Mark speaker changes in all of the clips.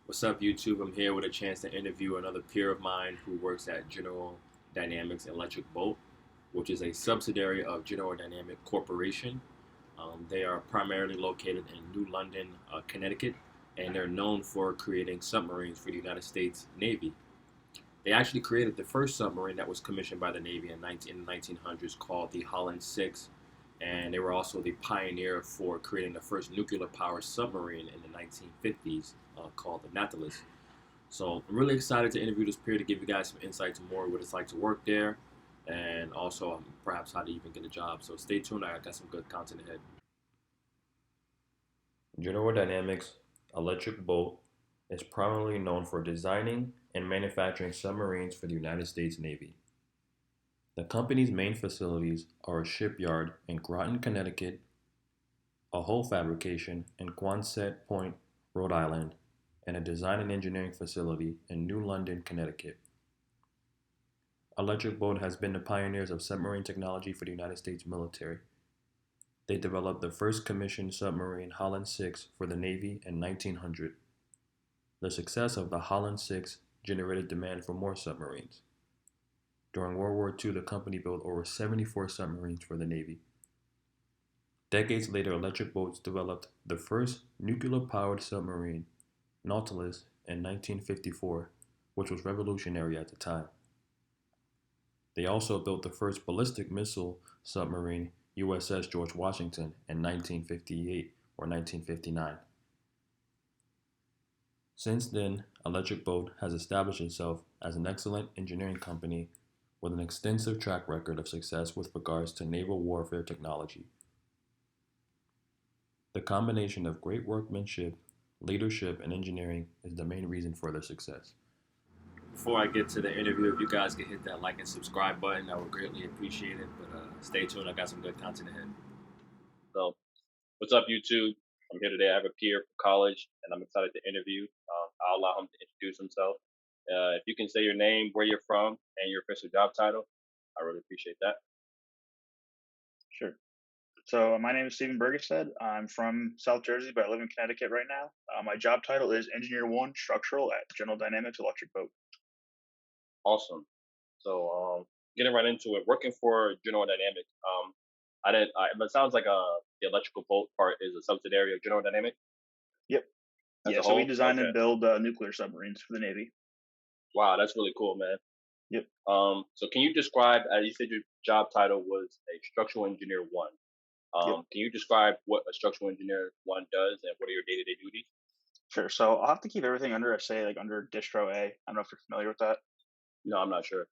Speaker 1: What's up, YouTube? I'm here with a chance to interview another peer of mine who works at General Dynamics Electric Boat, which is a subsidiary of General Dynamic Corporation. They are primarily located in New London, Connecticut, and they're known for creating submarines for the United States Navy. They actually created the first submarine that was commissioned by the Navy in the 1900s called the Holland 6, and they were also the pioneer for creating the first nuclear powered submarine in the 1950s called the Nautilus. So I'm really excited to interview this peer to give you guys some insight to more what it's like to work there and also perhaps how to even get a job. So stay tuned. I got some good content ahead. General Dynamics Electric Boat is primarily known for designing and manufacturing submarines for the United States Navy. The company's main facilities are a shipyard in Groton, Connecticut, a hull fabrication in Quonset Point, Rhode Island, and a design and engineering facility in New London, Connecticut. Electric Boat has been the pioneers of submarine technology for the United States military. They developed the first commissioned submarine Holland 6 for the Navy in 1900. The success of the Holland 6 generated demand for more submarines. During World War II, the company built over 74 submarines for the Navy. Decades later, Electric Boats developed the first nuclear-powered submarine, Nautilus, in 1954, which was revolutionary at the time. They also built the first ballistic missile submarine, USS George Washington, in 1958 or 1959. Since then, Electric Boat has established itself as an excellent engineering company with an extensive track record of success with regards to naval warfare technology. The combination of great workmanship, leadership, and engineering is the main reason for their success. Before I get to the interview, if you guys could hit that like and subscribe button, I would greatly appreciate it. But stay tuned, I got some good content ahead. So, what's up, YouTube? I'm here today. I have a peer from college, and I'm excited to interview. I'll allow him to introduce himself. If you can say your name, where you're from, and your official job title, I really appreciate that.
Speaker 2: Sure. So my name is Stephen Bergestead. I'm from South Jersey, but I live in Connecticut right now. My job title is Engineer One Structural at General Dynamics Electric Boat.
Speaker 1: Awesome. So, getting right into it, working for General Dynamic. I didn't. But it sounds like the electrical boat part is a subsidiary of General Dynamic
Speaker 2: Yep.
Speaker 1: as
Speaker 2: Yeah.
Speaker 1: a
Speaker 2: So we
Speaker 1: whole.
Speaker 2: design
Speaker 1: Okay.
Speaker 2: and build nuclear submarines for the Navy.
Speaker 1: Wow, that's really cool, man.
Speaker 2: Yep.
Speaker 1: So can you describe? You said your job title was a structural engineer one.
Speaker 2: Yep.
Speaker 1: Can you describe what a structural engineer one does and what are your day-to-day duties?
Speaker 2: Sure. So I'll have to keep everything under, I say, like under distro A. I don't know if you're familiar with that.
Speaker 1: No, I'm not sure.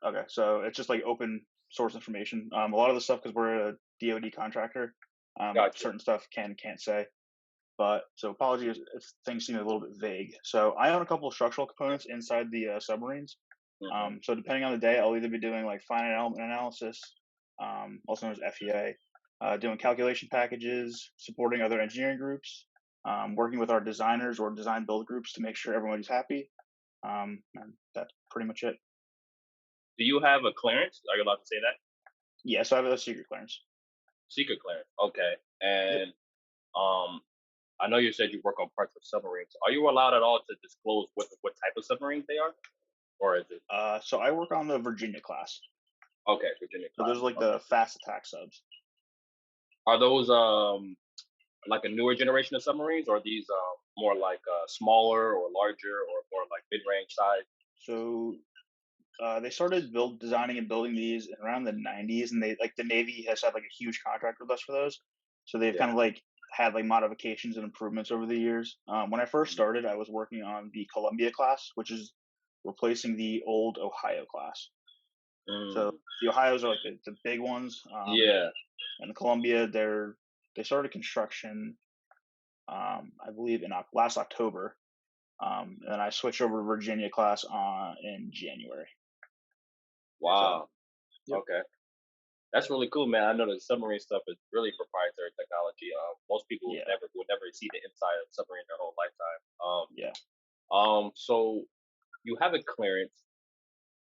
Speaker 2: Okay. So it's just like open source information. A lot of the stuff, because we're a DoD contractor,
Speaker 1: Gotcha.
Speaker 2: certain stuff can't say. But so apologies if things seem a little bit vague. So I own a couple of structural components inside the submarines.
Speaker 1: Hmm.
Speaker 2: So depending on the day, I'll either be doing like finite element analysis, also known as FEA, doing calculation packages, supporting other engineering groups, working with our designers or design build groups to make sure everybody's happy. And that's pretty much it.
Speaker 1: Do you have a clearance? Are you allowed to say that?
Speaker 2: Yeah, so I have a secret clearance.
Speaker 1: Secret clearance. Okay.
Speaker 2: Yep.
Speaker 1: And um, I know you said you work on parts of submarines. Are you allowed at all to disclose what type of submarines they are, or is it
Speaker 2: So I work on the Virginia class.
Speaker 1: okay? Virginia
Speaker 2: So
Speaker 1: class.
Speaker 2: those are like
Speaker 1: Okay.
Speaker 2: the fast attack subs.
Speaker 1: Are those like a newer generation of submarines, or are these more like smaller or larger or more like mid-range size?
Speaker 2: So they started designing and building these in around the 90s, and they like the Navy has had like a huge contract with us for those. So they've
Speaker 1: Yeah.
Speaker 2: kind of like had like modifications and improvements over the years. When I first
Speaker 1: Mhm.
Speaker 2: started, I was working on the Columbia class, which is replacing the old Ohio class. So
Speaker 1: Mm.
Speaker 2: the Ohio's are like the big ones,
Speaker 1: Yeah.
Speaker 2: and the Columbia they started construction, I believe in last October, and then I switched over to Virginia class in January. So
Speaker 1: Wow.
Speaker 2: yep,
Speaker 1: Okay. That's really cool, man. I know the submarine stuff is really proprietary technology. Most people
Speaker 2: yeah,
Speaker 1: would never see the inside of a submarine their whole lifetime.
Speaker 2: yeah.
Speaker 1: So you have a clearance.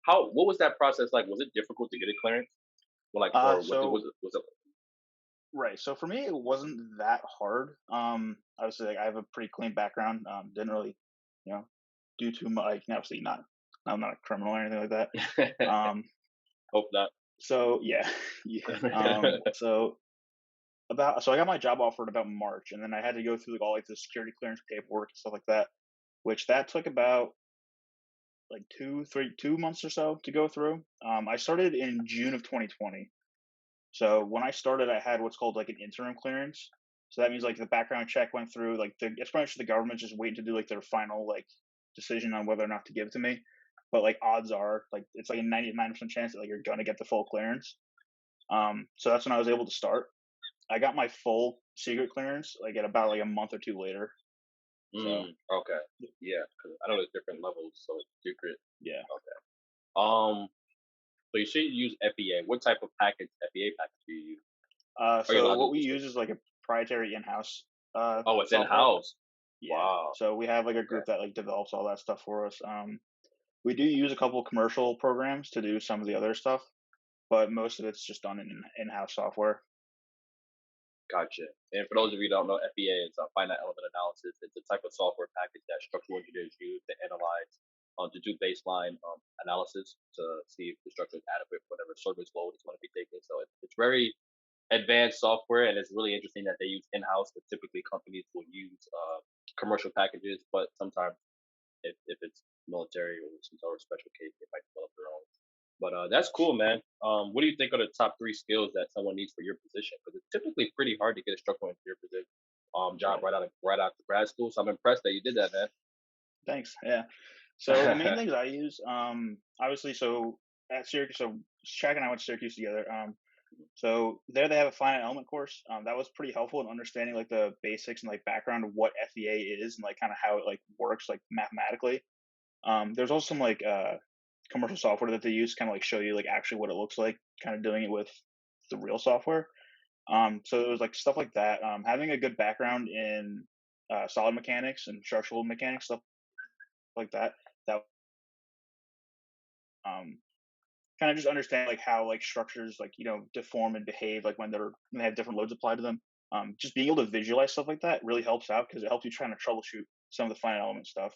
Speaker 1: How? What was that process like? Was it difficult to get a clearance? Well, like, or
Speaker 2: So
Speaker 1: was it?
Speaker 2: right. So for me, it wasn't that hard. Obviously, like, I have a pretty clean background. Didn't really. you know, do too much. Like, obviously not. I'm not a criminal or anything like that. Um,
Speaker 1: Hope not.
Speaker 2: so yeah, yeah. So I got my job offer in about March, and then I had to go through like all like the security clearance paperwork and stuff like that, which that took about like 2 months or so to go through. I started in June of 2020. So when I started, I had what's called like an interim clearance. So that means like the background check went through, like it's pretty much the government just waiting to do like their final like decision on whether or not to give it to me. But like odds are like it's like a 99% chance that like you're gonna get the full clearance. So that's when I was able to start. I got my full secret clearance like at about like a month or two later. So
Speaker 1: Okay. Yeah, 'cause I know there's different levels, so secret.
Speaker 2: yeah.
Speaker 1: Okay. Um, so you say you use FEA. What type of package, FEA package do you use? Are you
Speaker 2: So
Speaker 1: allowed
Speaker 2: what
Speaker 1: to
Speaker 2: we use
Speaker 1: disclose?
Speaker 2: is like a proprietary in-house
Speaker 1: Oh, it's in
Speaker 2: software.
Speaker 1: house.
Speaker 2: Yeah.
Speaker 1: Wow.
Speaker 2: So we have like a
Speaker 1: Okay.
Speaker 2: group that like develops all that stuff for us. We do use a couple of commercial programs to do some of the other stuff, but most of it's just done in in-house software.
Speaker 1: Gotcha. And for those of you who don't know, FEA is a finite element analysis. It's a type of software package that structural engineers use to analyze, to do baseline analysis to see if the structure is adequate for whatever service load is going to be taken. So it's very advanced software, and it's really interesting that they use in-house. But typically, companies will use commercial packages, but sometimes if it's military or some sort of special case, they might develop their own. But that's cool, man. What do you think are the top three skills that someone needs for your position? Because it's typically pretty hard to get a structural engineer position job
Speaker 2: Right.
Speaker 1: right out of grad school. So I'm impressed that you did that,
Speaker 2: Thanks. Yeah. So the main
Speaker 1: man.
Speaker 2: things I use, obviously, so at Syracuse, so Shaq and I went to Syracuse together. So there they have a finite element course. That was pretty helpful in understanding like the basics and like background of what FEA is and like kind of how it like works like mathematically. There's also some like commercial software that they use, kind of like show you like actually what it looks like, kind of doing it with the real software. So it was like stuff like that. Having a good background in solid mechanics and structural mechanics, stuff like that. That um, kind of just understand like how like structures like deform and behave like when they have different loads applied to them. Just being able to visualize stuff like that really helps out because it helps you trying to troubleshoot some of the finite element stuff.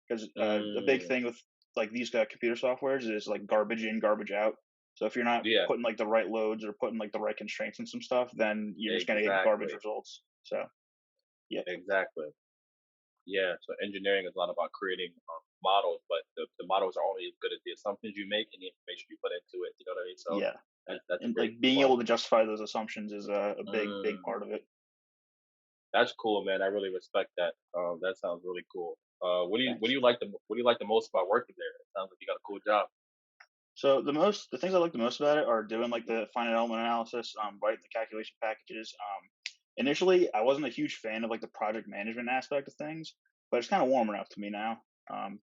Speaker 2: Because a big
Speaker 1: mm,
Speaker 2: thing with like these computer softwares is like garbage in, garbage out. So if you're not
Speaker 1: yeah,
Speaker 2: putting like the right loads or putting like the right constraints on some stuff, then you're just gonna get garbage
Speaker 1: exactly,
Speaker 2: results. So yeah,
Speaker 1: exactly. Yeah. So engineering is a lot about creating models, but the models are only as good as the assumptions you make and the information you put into it. You know what I mean? So
Speaker 2: yeah,
Speaker 1: that's a
Speaker 2: and
Speaker 1: pretty
Speaker 2: like
Speaker 1: cool
Speaker 2: being
Speaker 1: part.
Speaker 2: able to justify those assumptions is a big
Speaker 1: Mm.
Speaker 2: part of it.
Speaker 1: That's cool, man. I really respect that. That sounds really cool. What do
Speaker 2: Thanks.
Speaker 1: you like what do you like the most about working there? It sounds like you got a cool job.
Speaker 2: So the things I like the most about it are doing like the finite element analysis, writing the calculation packages. Initially, I wasn't a huge fan of like the project management aspect of things, but it's kind of warming up to me now.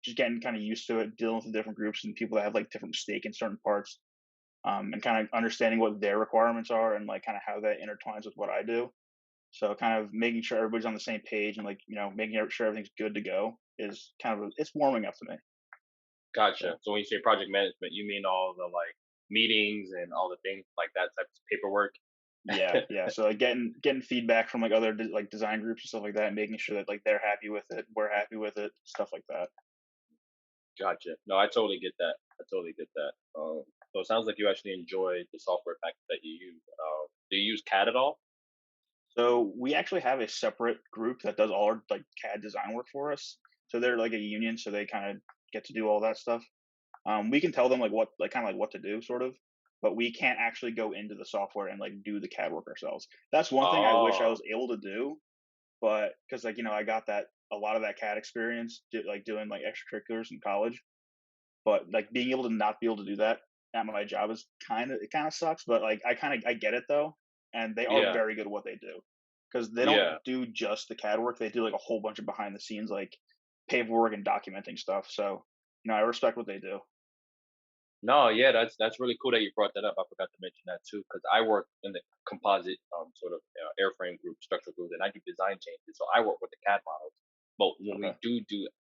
Speaker 2: Just getting kind of used to it, dealing with the different groups and people that have like different stake in certain parts, and kind of understanding what their requirements are and like kind of how that intertwines with what I do. So kind of making sure everybody's on the same page and like making sure everything's good to go is kind of it's warming up to me.
Speaker 1: Gotcha.
Speaker 2: So
Speaker 1: So when you say project management, you mean all the like meetings and all the things like that type of paperwork?
Speaker 2: yeah, yeah. So like getting feedback from like other like design groups and stuff like that, and making sure that like they're happy with it, we're happy with it, stuff like that.
Speaker 1: Gotcha. No, I totally get that. I totally get that. So it sounds like you actually enjoy the software package that you use. Do you use CAD at all?
Speaker 2: So we actually have a separate group that does all our like CAD design work for us. So they're like a union, so they kind of get to do all that stuff. We can tell them like what like kind of like what to do, sort of, but we can't actually go into the software and like do the CAD work ourselves. That's one thing I wish I
Speaker 1: Oh,
Speaker 2: was able to do, but because like I got that a lot of that CAD experience, like doing like extracurriculars in college. But like being able to not be able to do that at my job is kind of sucks. But like I get it though, and they are
Speaker 1: yeah,
Speaker 2: very good at what they do because they
Speaker 1: yeah.
Speaker 2: don't do just the CAD work. They do like a whole bunch of behind the scenes like paperwork and documenting stuff. So I respect what they do.
Speaker 1: No, yeah, that's really cool that you brought that up. I forgot to mention that too, because I work in the composite sort of airframe group, structural group, and I do design changes. So I work with the CAD models. But
Speaker 2: Okay.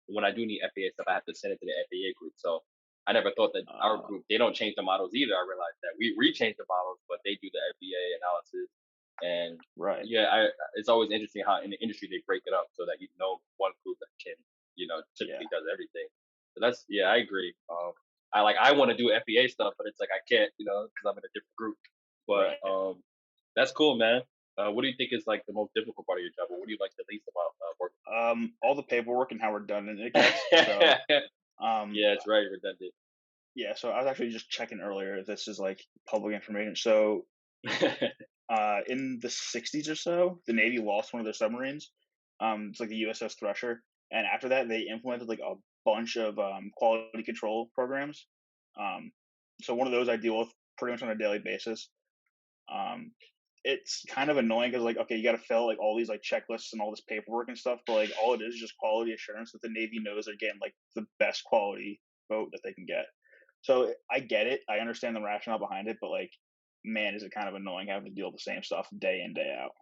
Speaker 1: when I do need FAA stuff, I have to send it to the FAA group. So I never thought that our
Speaker 2: Uh,
Speaker 1: group they don't change the models either. I realized that we change the models, but they do the FAA analysis. And
Speaker 2: right.
Speaker 1: yeah, it's always interesting how in the industry they break it up so that one group that can
Speaker 2: Yeah,
Speaker 3: typically does everything. So that's yeah, I agree. I want to do FEA stuff, but it's like I can't, because I'm in a different group. But
Speaker 2: right.
Speaker 3: that's cool, man. What do you think is like the most difficult part of your job, or what do you like the least about working?
Speaker 2: All the paperwork and how redundant it gets. So, um,
Speaker 3: Yeah, it's very redundant.
Speaker 2: yeah. So I was actually just checking earlier. This is like public information. So, in the '60s or so, the Navy lost one of their submarines. It's like the USS Thresher, and after that, they implemented like a bunch of quality control programs. Um, so one of those I deal with pretty much on a daily basis. Um, it's kind of annoying because like, okay, you got to fill like all these like checklists and all this paperwork and stuff, but like all it is just quality assurance that the Navy knows they're getting like the best quality boat that they can get. So I get it, I understand the rationale behind it, but like, man, is it kind of annoying having to deal with the same stuff day in day out.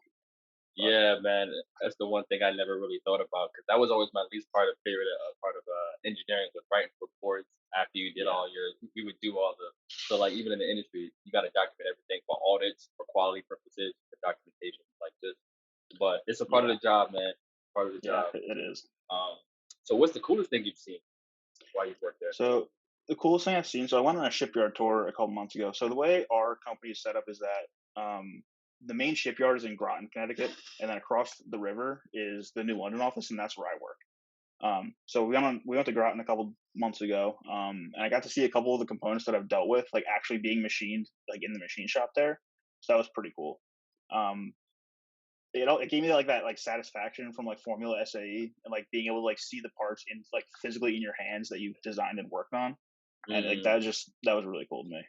Speaker 2: But
Speaker 3: Yeah, man, that's the one thing I never really thought about because that was always my least favorite part of engineering was writing reports after you did
Speaker 2: yeah,
Speaker 3: all your. We would do all the so like even in the industry, you got to document everything for audits, for quality purposes, for documentation like this. But it's a part of
Speaker 2: yeah,
Speaker 3: the job, man. Part of the
Speaker 2: yeah,
Speaker 3: job.
Speaker 2: it is.
Speaker 3: Um, so what's the coolest thing you've seen while you've worked there?
Speaker 2: So the coolest thing I've seen. So I went on a shipyard tour a couple months ago. So the way our company is set up is that the main shipyard is in Groton, Connecticut, and then across the river is the New London office, and that's where I work. So we went to Groton a couple months ago, and I got to see a couple of the components that I've dealt with, like actually being machined, like in the machine shop there. So that was pretty cool. Um, it gave me like that like satisfaction from like Formula SAE and like being able to like see the parts in like physically in your hands that you've designed and worked on, and like
Speaker 3: Mm.
Speaker 2: that was really cool to me.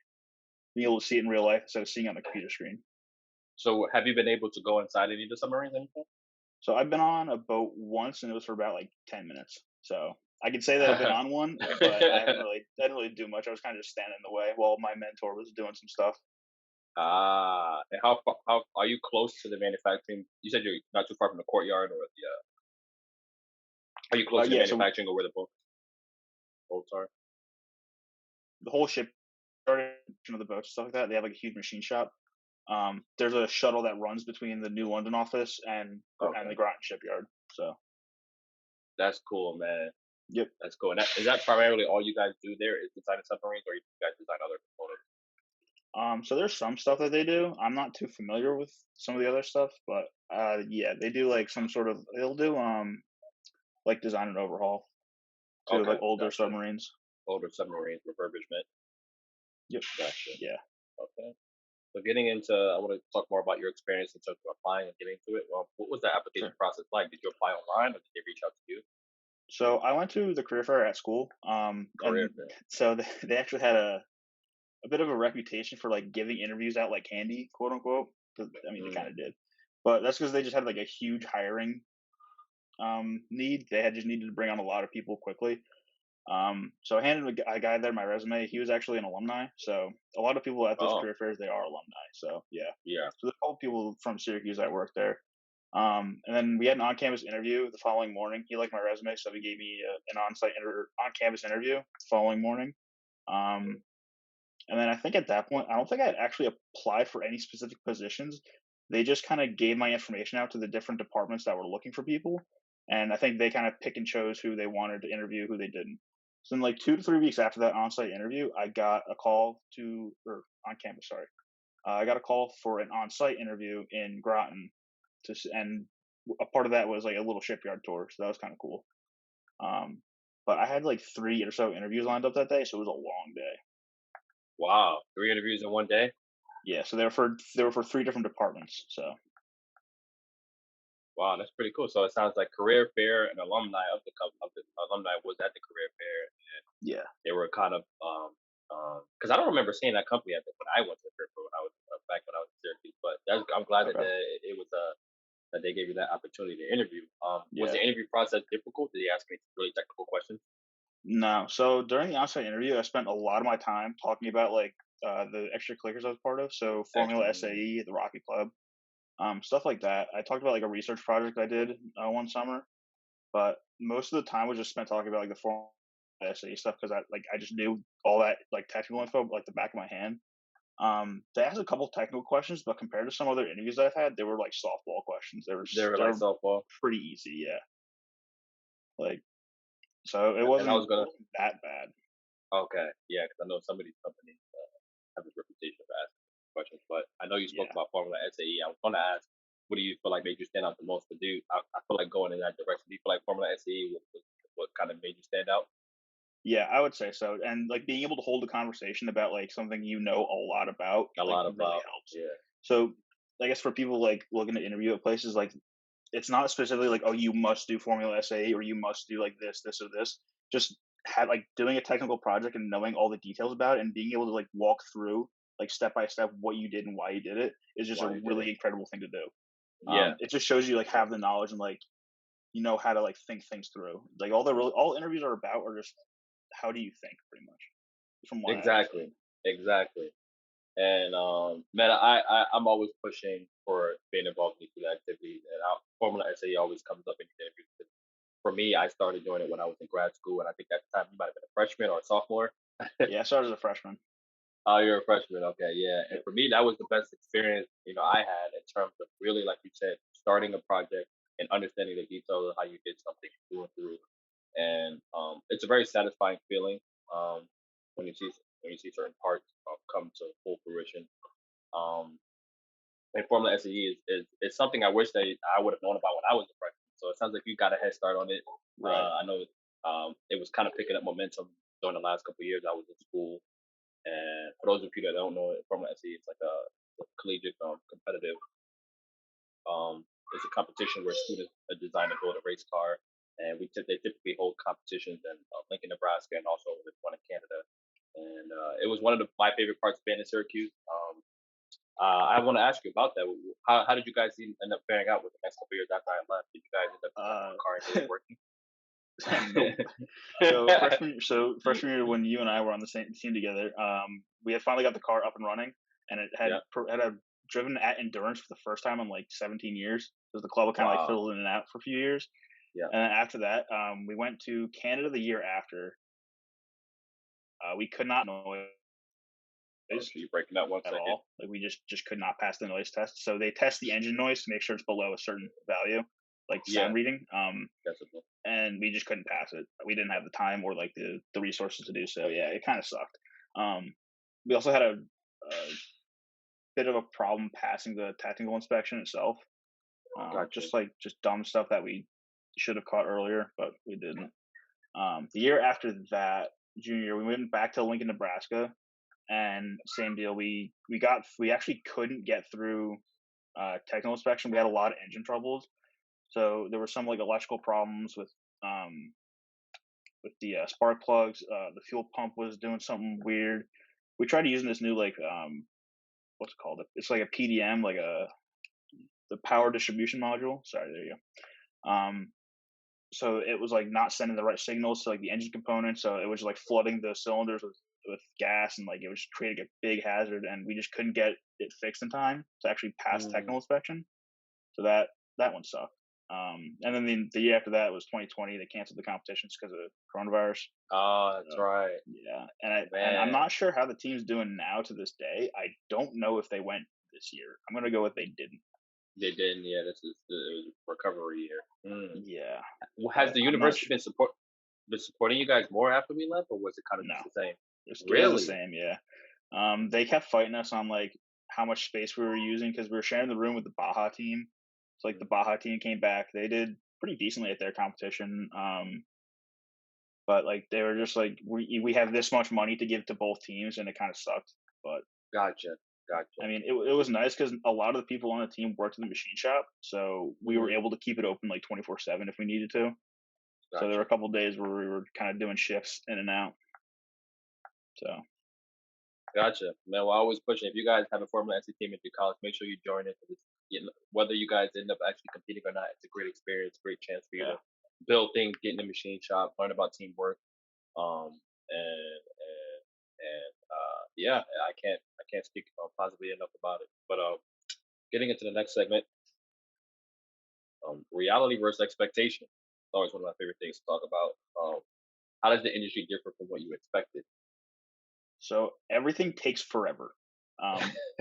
Speaker 2: Being able to see it in real life instead of seeing it on the computer screen.
Speaker 3: So have you been able to go inside any of the submarines? Anything?
Speaker 2: So I've been on a boat once, and it was for about like 10 minutes. So I could say that I've been on one, but I didn't really do much. I was kind of just standing in the way while my mentor was doing some stuff.
Speaker 3: And how are you close to the manufacturing? You said you're not too far from the courtyard or the. Are you close to the
Speaker 2: Yeah. So
Speaker 3: manufacturing or where the boats are?
Speaker 2: the whole ship started of the boats and stuff like that. They have like a huge machine shop. There's a shuttle that runs between the New London office and
Speaker 3: Okay,
Speaker 2: the Groton shipyard. So
Speaker 3: that's cool, man.
Speaker 2: yep.
Speaker 3: That's cool. And is that primarily all you guys do there? Is design submarines, or you guys design other components?
Speaker 2: So there's some stuff that they do. I'm not too familiar with some of the other stuff, but yeah, they do like some sort of they'll do like design and overhaul to
Speaker 3: Okay,
Speaker 2: like older
Speaker 3: gotcha.
Speaker 2: submarines.
Speaker 3: Older submarines refurbishment.
Speaker 2: Yep.
Speaker 3: Gotcha.
Speaker 2: Yeah.
Speaker 3: Okay. So getting into, I want to talk more about your experience in terms of applying and getting to it. Well, what was the application
Speaker 2: Sure.
Speaker 3: process like? Did you apply online, or did they reach out to you?
Speaker 2: So I went to the career fair at school,
Speaker 3: Career
Speaker 2: and
Speaker 3: fair.
Speaker 2: so they actually had a bit of a reputation for like giving interviews out like candy, quote unquote. 'Cause, I mean, they kind
Speaker 3: Mm.
Speaker 2: of did, but that's because they just had like a huge hiring need. They had just needed to bring on a lot of people quickly. So I handed a guy there my resume. He was actually an alumni, so a lot of people at those
Speaker 3: Oh,
Speaker 2: career fairs they are alumni. So yeah,
Speaker 3: yeah.
Speaker 2: so there's a couple people from Syracuse that worked there. And then we had an on-campus interview the following morning. He liked my resume, so he gave me an on-campus interview the following morning. Um, and then I think at that point, I don't think I had actually applied for any specific positions. They just kind of gave my information out to the different departments that were looking for people. And I think they kind of pick and chose who they wanted to interview, who they didn't. So in like 2 to 3 weeks after that on-site interview, I got a call or on campus, sorry. I got a call for an on-site interview in Groton and a part of that was like a little shipyard tour. So that was kind of cool. Um, but I had like three or so interviews lined up that day. So it was a long day.
Speaker 3: Wow. 3 interviews in one day.
Speaker 2: Yeah, so they were for three different departments. So
Speaker 3: Wow, that's pretty cool. So it sounds like career fair and alumni of the alumni was at the career fair.
Speaker 2: yeah,
Speaker 3: They were kind of because I don't remember seeing that company at when I went to the career fair when I was back when I was in Syracuse. But I'm glad that
Speaker 2: okay,
Speaker 3: it was that they gave you that opportunity to interview. Was
Speaker 2: yeah.
Speaker 3: the interview process difficult? Did they ask me really technical questions?
Speaker 2: No, so during the on-site interview, I spent a lot of my time talking about like the extracurriculars I was part of. So
Speaker 3: Extra.
Speaker 2: Formula SAE, the Rocket Club, stuff like that. I talked about like a research project I did one summer, but most of the time was just spent talking about like the Formula SAE stuff because I just knew all that like technical info like the back of my hand. They asked a couple technical questions, but compared to some other interviews I've had, they were like softball questions.
Speaker 3: They were
Speaker 2: They
Speaker 3: like
Speaker 2: were
Speaker 3: softball.
Speaker 2: pretty easy, yeah. Like So it
Speaker 3: And I
Speaker 2: wasn't
Speaker 3: was gonna
Speaker 2: that bad.
Speaker 3: okay, yeah, because I know some of these companies have this reputation for asking questions. But I know you spoke
Speaker 2: Yeah.
Speaker 3: about Formula SAE. I was gonna ask, what do you feel like made you stand out the most? But I feel like going in that direction. Do you feel like Formula SAE what kind of made you stand out?
Speaker 2: Yeah, I would say so. And like being able to hold a conversation about like something you know a lot about
Speaker 3: A
Speaker 2: like
Speaker 3: lot
Speaker 2: really
Speaker 3: about
Speaker 2: helps.
Speaker 3: yeah,
Speaker 2: So I guess for people like looking to interview at places, like it's not specifically like, oh, you must do Formula SA or you must do like this or this. Just have like doing a technical project and knowing all the details about it and being able to like walk through like step by step what you did and why you did it is just a
Speaker 3: why you did it.
Speaker 2: really incredible thing to do.
Speaker 3: Yeah,
Speaker 2: It just shows you like have the knowledge and like you know how to like think things through. Like all interviews are about are just how do you think pretty much from what I
Speaker 3: exactly,
Speaker 2: understand.
Speaker 3: exactly. And man, I'm always pushing for being involved in these activities, and Formula SAE always comes up in the interviews. For me, I started doing it when I was in grad school, and I think at the time you might have been a freshman or a sophomore.
Speaker 2: Yeah, I started as a freshman.
Speaker 3: Oh, you're a freshman. Okay, yeah. And
Speaker 2: Yep.
Speaker 3: for me, that was the best experience, I had in terms of really, like you said, starting a project and understanding the details of how you did something through and through. And it's a very satisfying feeling um, when you see certain parts come to full fruition. Um, and Formula SAE is something I wish that I would have known about when I was a freshman. So it sounds like you got a head start on it.
Speaker 2: Right.
Speaker 3: I know it was kind of picking up momentum during the last couple of years I was in school. And for those of you that don't know it, Formula SE, it's like a collegiate competitive. It's a competition where students design and build a race car, and they typically hold competitions in Lincoln, Nebraska, and also there's one in Canada. And it was one of my favorite parts of being in Syracuse. I want to ask you about that. How did you guys end up faring out with the next couple of years after I left? Did you guys end up becoming
Speaker 2: Uh,
Speaker 3: car working?
Speaker 2: nope. So freshman year when you and I were on the same team together, we had finally got the car up and running, and it
Speaker 3: Yeah.
Speaker 2: had a driven at endurance for the first time in like 17 years because the club kind of like
Speaker 3: Wow.
Speaker 2: fiddled in and out for a few years.
Speaker 3: Yeah.
Speaker 2: And then after that, we went to Canada the year after. We could not noise
Speaker 3: Oh, so you're breaking up one
Speaker 2: at
Speaker 3: second.
Speaker 2: all. Like we just could not pass the noise test. So they test the engine noise to make sure it's below a certain value, like
Speaker 3: Yeah.
Speaker 2: sound reading.
Speaker 3: Decibel.
Speaker 2: And we just couldn't pass it. We didn't have the time or like the resources to do so. Yeah, it kind of sucked. We also had a bit of a problem passing the technical inspection itself.
Speaker 3: Gotcha.
Speaker 2: Just dumb stuff that we should have caught earlier, but we didn't. The year after that, junior year, we went back to Lincoln, Nebraska, and same deal. We actually couldn't get through technical inspection. We had a lot of engine troubles, so there were some like electrical problems um, with the spark plugs. The fuel pump was doing something weird. We tried using this new like what's it called? It's like a PDM, like a the power distribution module. Sorry, there you go. So it was like not sending the right signals to like the engine component, so it was like flooding the cylinders with gas, and like it was just creating a big hazard, and we just couldn't get it fixed in time to actually pass
Speaker 3: Mm.
Speaker 2: technical inspection. So that one sucked. And then the year after that was 2020. They canceled the competitions because of coronavirus.
Speaker 3: Oh, that's
Speaker 2: So
Speaker 3: right.
Speaker 2: yeah, and I'm
Speaker 3: Man,
Speaker 2: not sure how the team's doing now to this day. I don't know if they went this year. I'm gonna go with they didn't.
Speaker 3: they didn't. Yeah, this is the recovery year.
Speaker 2: Yeah,
Speaker 3: Well, has
Speaker 2: but
Speaker 3: the
Speaker 2: I'm not
Speaker 3: university
Speaker 2: sure.
Speaker 3: been supporting you guys more after we left, or was it kind of
Speaker 2: No,
Speaker 3: just the same?
Speaker 2: it was the
Speaker 3: Really?
Speaker 2: same. Yeah, they kept fighting us on like how much space we were using because we were sharing the room with the Baja team. So like the
Speaker 3: Mm.
Speaker 2: Baja team came back. They did pretty decently at their competition. But like they were just like we have this much money to give to both teams, and it kind of sucked. But
Speaker 3: Gotcha. Gotcha.
Speaker 2: I mean, it was nice because a lot of the people on the team worked in the machine shop, so we were
Speaker 3: Mm.
Speaker 2: able to keep it open like 24/7 if we needed to. So there were
Speaker 3: Gotcha.
Speaker 2: a couple days where we were kind of doing shifts in and out. So
Speaker 3: Gotcha. Man, well, I always pushing. If you guys have a Formula SC team at your college, make sure you join it. 'Cause whether you guys end up actually competing or not, it's a great experience, great chance for you
Speaker 2: yeah,
Speaker 3: to build things, get in the machine shop, learn about teamwork. And yeah, I can't speak positively enough about it. But getting into the next segment, reality versus expectation. It's always one of my favorite things to talk about. How does the industry differ from what you expected?
Speaker 2: so everything takes forever.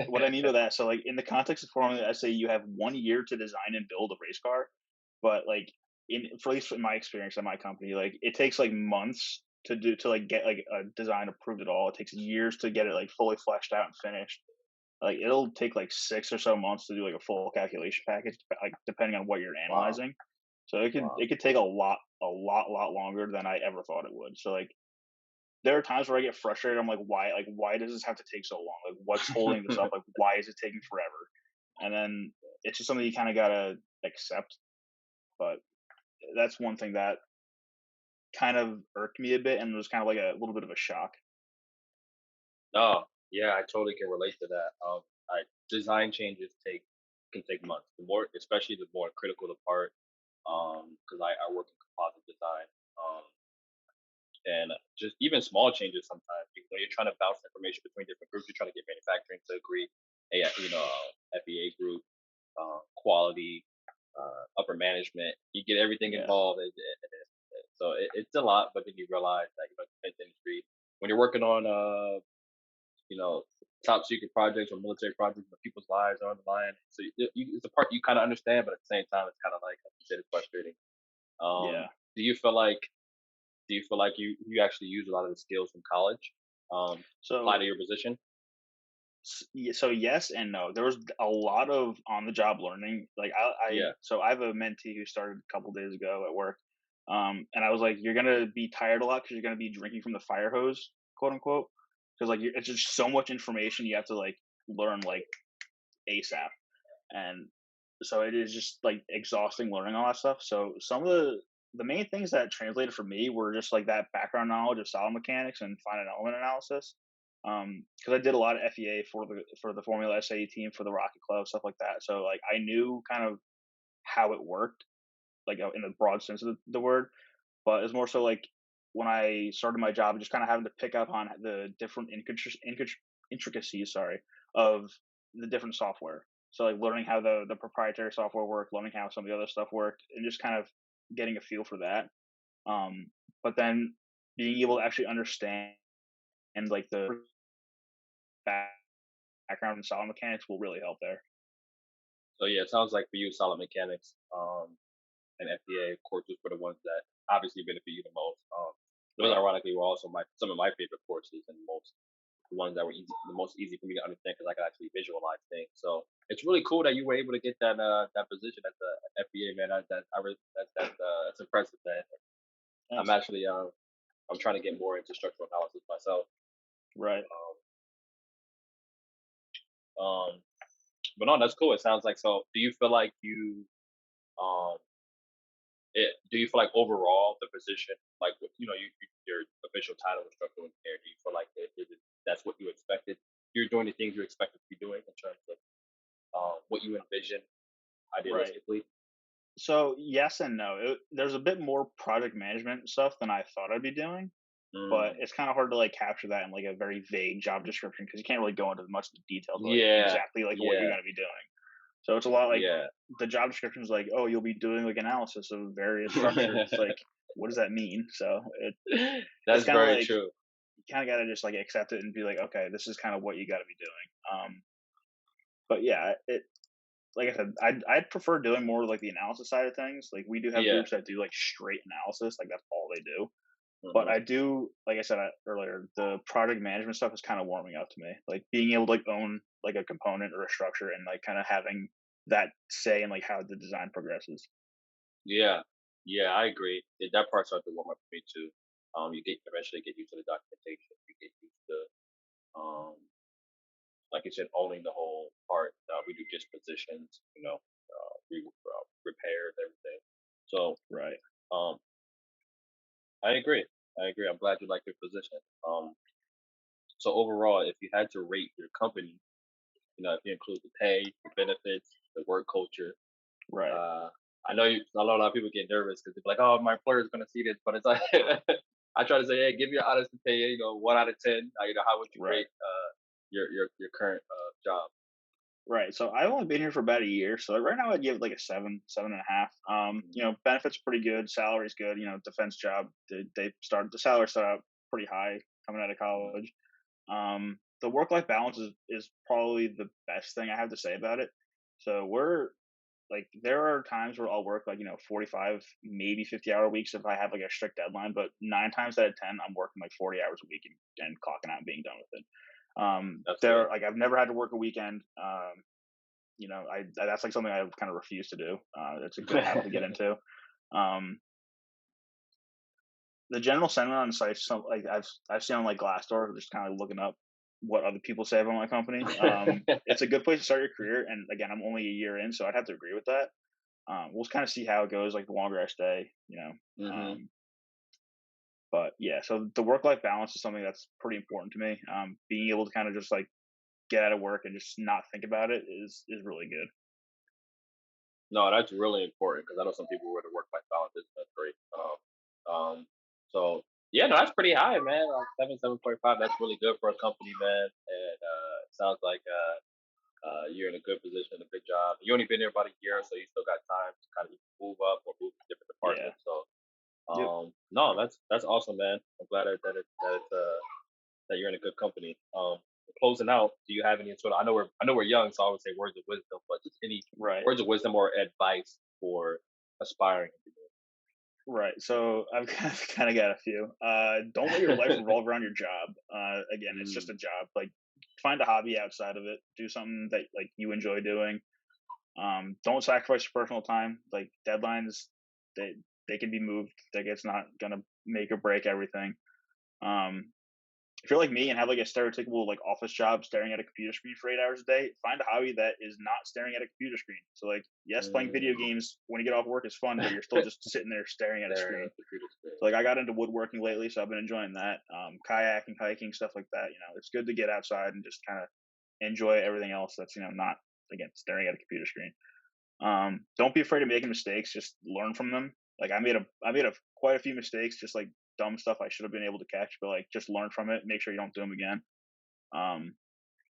Speaker 2: What I mean by that, so like in the context of Formula, I say you have 1 year to design and build a race car, but like for at least in my experience at my company, like it takes like months to like get like a design approved at all. It takes years to get it like fully fleshed out and finished. Like it'll take like 6 or so months to do like a full calculation package, like depending on what you're
Speaker 3: Wow.
Speaker 2: analyzing. So it could
Speaker 3: Wow.
Speaker 2: it could take a lot longer than I ever thought it would. So like there are times where I get frustrated. I'm like, why does this have to take so long? Like what's holding this up? Like why is it taking forever? And then it's just something you kind of gotta accept. But that's one thing that kind of irked me a bit and was kind of like a little bit of a shock.
Speaker 3: Oh, yeah, I totally can relate to that. I design changes can take months. The more, especially the more critical the part, because I work in composite design. Um, and just even small changes sometimes, when you're trying to bounce information between different groups, you're trying to get manufacturing to agree, FEA group, quality, upper management. You get everything
Speaker 2: Yeah.
Speaker 3: involved, so it's a lot. But then you realize that defense industry, when you're working on you know top secret projects or military projects, but people's lives are on the line. So it's a part you kind of understand, but at the same time, it's kind of like you said, it's frustrating.
Speaker 2: Yeah.
Speaker 3: Do you feel like you actually use a lot of the skills from college apply to
Speaker 2: So
Speaker 3: your position?
Speaker 2: so yes and no. There was a lot of on the job learning. Like
Speaker 3: Yeah.
Speaker 2: so I have a mentee who started a couple days ago at work. And I was like, you're gonna be tired a lot because you're gonna be drinking from the fire hose, quote unquote. Because like it's just so much information you have to like learn like ASAP. And so it is just like exhausting learning all that stuff. So some of the main things that translated for me were just like that background knowledge of solid mechanics and finite element analysis. Because I did a lot of FEA for the Formula SAE team for the Rocket Club stuff like that. So like I knew kind of how it worked, like in the broad sense of the word. But it's more so like when I started my job, just kind of having to pick up on the different intricacies, sorry, of the different software. So like learning how the proprietary software worked, learning how some of the other stuff worked, and just kind of getting a feel for that. But then being able to actually understand and like the background in solid mechanics will really help there.
Speaker 3: So yeah, it sounds like for you, solid mechanics and FEA courses were the ones that obviously benefit you the most. Those
Speaker 2: Right.
Speaker 3: ironically were also some of my favorite courses and the ones that were the most easy for me to understand because I could actually visualize things. So it's really cool that you were able to get that position at the FBA, man. That's impressive, man. I'm
Speaker 2: Thanks.
Speaker 3: actually I'm trying to get more into structural analysis myself.
Speaker 2: Right.
Speaker 3: Um, but no, that's cool. It sounds like so. Do you feel like um do you feel like overall the position, like your official title was structural engineer, do you feel like that's what you expected? You're doing the things you expected to be doing in terms of what you envision
Speaker 2: Right.
Speaker 3: idealistically.
Speaker 2: So yes and no. There's a bit more project management stuff than I thought I'd be doing, but
Speaker 3: Mm,
Speaker 2: it's kind of hard to like capture that in like a very vague job description because you can't really go into much details of like
Speaker 3: yeah,
Speaker 2: exactly like what you're
Speaker 3: yeah,
Speaker 2: going to be doing. So it's a lot like
Speaker 3: yeah.
Speaker 2: the job description is like, oh, you'll be doing like analysis of various structures. It's like, what does that mean? So it's
Speaker 3: That's
Speaker 2: kind of
Speaker 3: very
Speaker 2: like
Speaker 3: true.
Speaker 2: you kind of got to just like accept it and be like, okay, this is kind of what you got to be doing. But yeah, like I said, I'd prefer doing more like the analysis side of things. Like we do have
Speaker 3: Yeah.
Speaker 2: groups that do like straight analysis, like that's all they do. But
Speaker 3: Hmm.
Speaker 2: I do, like I said earlier, the project management stuff is kind of warming up to me. Like being able to like own like a component or a structure and like kind of having that say in like how the design progresses.
Speaker 3: Yeah, yeah, I agree. That part started to warm up for me too. You get eventually get used to the documentation. You get used to um like you said, owning the whole part. We do dispositions, repairs, everything. So
Speaker 2: Right.
Speaker 3: um, I agree. I agree. I'm glad you like your position. So overall, if you had to rate your company, if you include the pay, the benefits, the work culture,
Speaker 2: Right.
Speaker 3: uh, I know a lot of people get nervous because they're like, "Oh, my employer is going to see this," but it's like I try to say, "Hey, give me an honest opinion. 1 out of 10. How would you
Speaker 2: Right.
Speaker 3: rate your current job?"
Speaker 2: Right. So I've only been here for about a year. So right now I'd give it like a 7, 7.5. Benefits pretty good. Salary's good. Defense job. The salary start out pretty high coming out of college. The work life balance is probably the best thing I have to say about it. So like there are times where I'll work like 45, maybe 50-hour weeks if I have like a strict deadline, but 9 times out of 10 I'm working like 40 hours a week and clocking out and being done with it.
Speaker 3: That's good.
Speaker 2: There like I've never had to work a weekend. That's like something I kind of refuse to do. It's a good habit to get into. Um, the general sentiment on sites, some like I've seen on like Glassdoor, just kind of looking up what other people say about my company. It's a good place to start your career, and again, I'm only a year in, so I'd have to agree with that. We'll kind of see how it goes. Like the longer I stay.
Speaker 3: hmm
Speaker 2: But yeah, so the work life balance is something that's pretty important to me. Being able to kind of just like get out of work and just not think about it is really good.
Speaker 3: No, that's really important because I know some people where the work life balance is that's great. Um, so yeah, no, that's pretty high, man. Like 7.5. That's really good for a company, man. And it sounds like you're in a good position, a good job. You only been there about a year, so you still got time to kind of move up or move to different
Speaker 2: Yeah.
Speaker 3: departments. So
Speaker 2: Yep.
Speaker 3: no, that's awesome, man. I'm glad that you're in a good company. Closing out, do you have any sort of? I know we're young, so I would say words of wisdom, but just any
Speaker 2: Right.
Speaker 3: words of wisdom or advice for aspiring engineers?
Speaker 2: Right. So I've kind of got a few. Don't let your life revolve around your job. Again, it's just
Speaker 3: Mm,
Speaker 2: a job. Like find a hobby outside of it. Do something that like you enjoy doing. Don't sacrifice your personal time. Like deadlines, they they can be moved. Like it's not gonna make or break everything. Um, if you're like me and have like a stereotypical like office job staring at a computer screen for 8 hours a day, find a hobby that is not staring at a computer screen. So like yes, playing video
Speaker 3: mm.
Speaker 2: games when you get off work is fun, but you're still just sitting there staring at a
Speaker 3: There,
Speaker 2: screen.
Speaker 3: computer screen.
Speaker 2: So like I got into woodworking lately, so I've been enjoying that. Kayaking, hiking, stuff like that. It's good to get outside and just kind of enjoy everything else that's not again staring at a computer screen. Don't be afraid of making mistakes. Just learn from them. Like I made a quite a few mistakes, just like dumb stuff I should have been able to catch, but like just learn from it. Make sure you don't do them again. Um,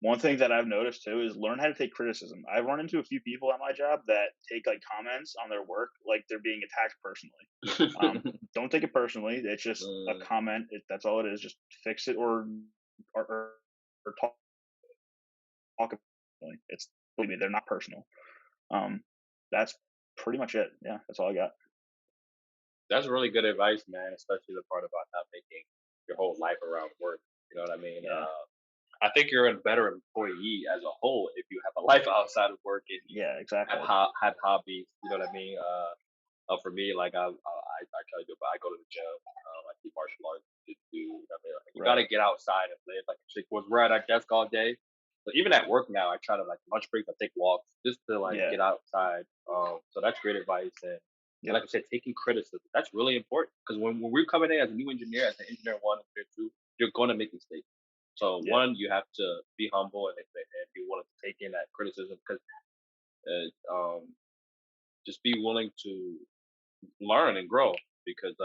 Speaker 2: one thing that I've noticed too is learn how to take criticism. I've run into a few people at my job that take like comments on their work like they're being attacked personally. Don't take it personally. It's just a
Speaker 3: Mm,
Speaker 2: comment. That's all it is. Just fix it or talk. It's believe me, they're not personal. Um, that's pretty much it. Yeah, that's all I got.
Speaker 3: that's really good advice, man. Especially the part about not making your whole life around work. You know what I mean?
Speaker 2: Yeah,
Speaker 3: I think you're a better employee as a whole if you have a life outside of work and you
Speaker 2: yeah, exactly.
Speaker 3: have hobbies. You know what I mean? For me, like I try to do, but I go to the gym. I do martial arts. You know what I mean? Like, you got
Speaker 2: Right.
Speaker 3: to get outside and live. Like was we're at our desk all day. But even at work now, I try to like lunch breaks. I take walks just to like
Speaker 2: Yeah.
Speaker 3: get outside. So that's great advice. And
Speaker 2: Yep.
Speaker 3: like I said, taking criticism that's really important because when we're coming in as a new engineer, as an engineer one, engineer two, you're going to make mistakes. So
Speaker 2: Yeah.
Speaker 3: one, you have to be humble and be willing to take in that criticism because just be willing to learn and grow because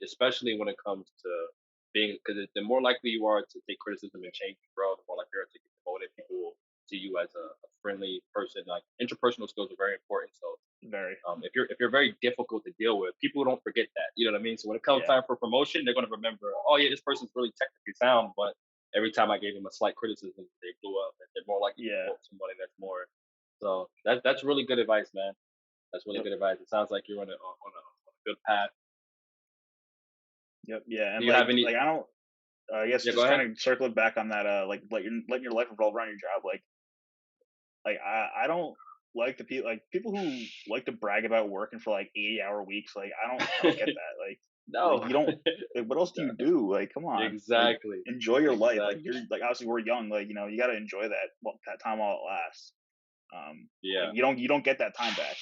Speaker 3: especially when it comes to being because the more likely you are to take criticism and change and grow, the more likely you are to get promoted. People will see you as a friendly person. Like interpersonal skills are very important. So
Speaker 2: Very.
Speaker 3: if you're very difficult to deal with, people don't forget that. You know what I mean? So when it comes
Speaker 2: Yeah.
Speaker 3: time for promotion, they're going to remember, oh yeah, this person's really technically sound, but every time I gave them a slight criticism, they blew up, and they're more likely to
Speaker 2: Yeah.
Speaker 3: promote somebody that's more. So that's really good advice, man. That's really
Speaker 2: Yep.
Speaker 3: good advice. It sounds like you're on a good path.
Speaker 2: Yep. Yeah.
Speaker 3: Do
Speaker 2: And
Speaker 3: you have any?
Speaker 2: like I don't. I guess
Speaker 3: Yeah, go
Speaker 2: just
Speaker 3: ahead.
Speaker 2: kind of circling back on that. Like letting your life revolve around your job. Like I don't like the people who like to brag about working for like 80-hour weeks. Like I don't get that. Like
Speaker 3: No.
Speaker 2: you don't. Like what else do
Speaker 3: No.
Speaker 2: you do? Like come on. Like
Speaker 3: Exactly.
Speaker 2: enjoy your life. Like
Speaker 3: Exactly.
Speaker 2: you're like obviously we're young. Like you got to enjoy that time while it lasts. Like
Speaker 3: Yeah.
Speaker 2: you don't get that time back.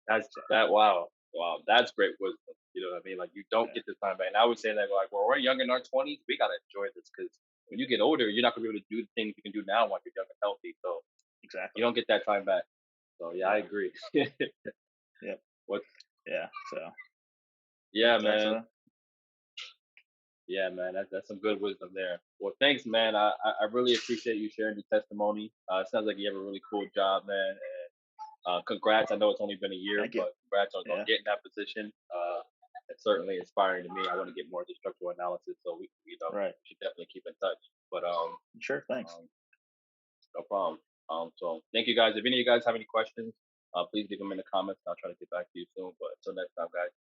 Speaker 3: That's
Speaker 2: So
Speaker 3: that. Wow. Wow. That's great wisdom. You know what I mean? Like you don't
Speaker 2: yeah,
Speaker 3: get this time back. And I would say that like, well, we're young in our 20s. We gotta enjoy this because when you get older, you're not gonna be able to do the things you can do now while you're young and healthy. So you
Speaker 2: exactly.
Speaker 3: don't get that time back. So yeah, I
Speaker 2: Yeah.
Speaker 3: agree.
Speaker 2: Yep.
Speaker 3: What?
Speaker 2: Yeah. So yep.
Speaker 3: Yeah,
Speaker 2: That's
Speaker 3: man. Yeah, man, that's some good wisdom there. Well, thanks, man. I really appreciate you sharing your testimony. It sounds like you have a really cool job, man. And congrats. I know it's only been a year,
Speaker 2: Thank you.
Speaker 3: but congrats on
Speaker 2: Yeah.
Speaker 3: getting that position. It's certainly inspiring to me. I want to get more into structural analysis, so we
Speaker 2: Right.
Speaker 3: should definitely keep in touch. But
Speaker 2: Sure. Thanks.
Speaker 3: um no problem. So thank you guys. If any of you guys have any questions, please leave them in the comments. I'll try to get back to you soon. But until next time, guys.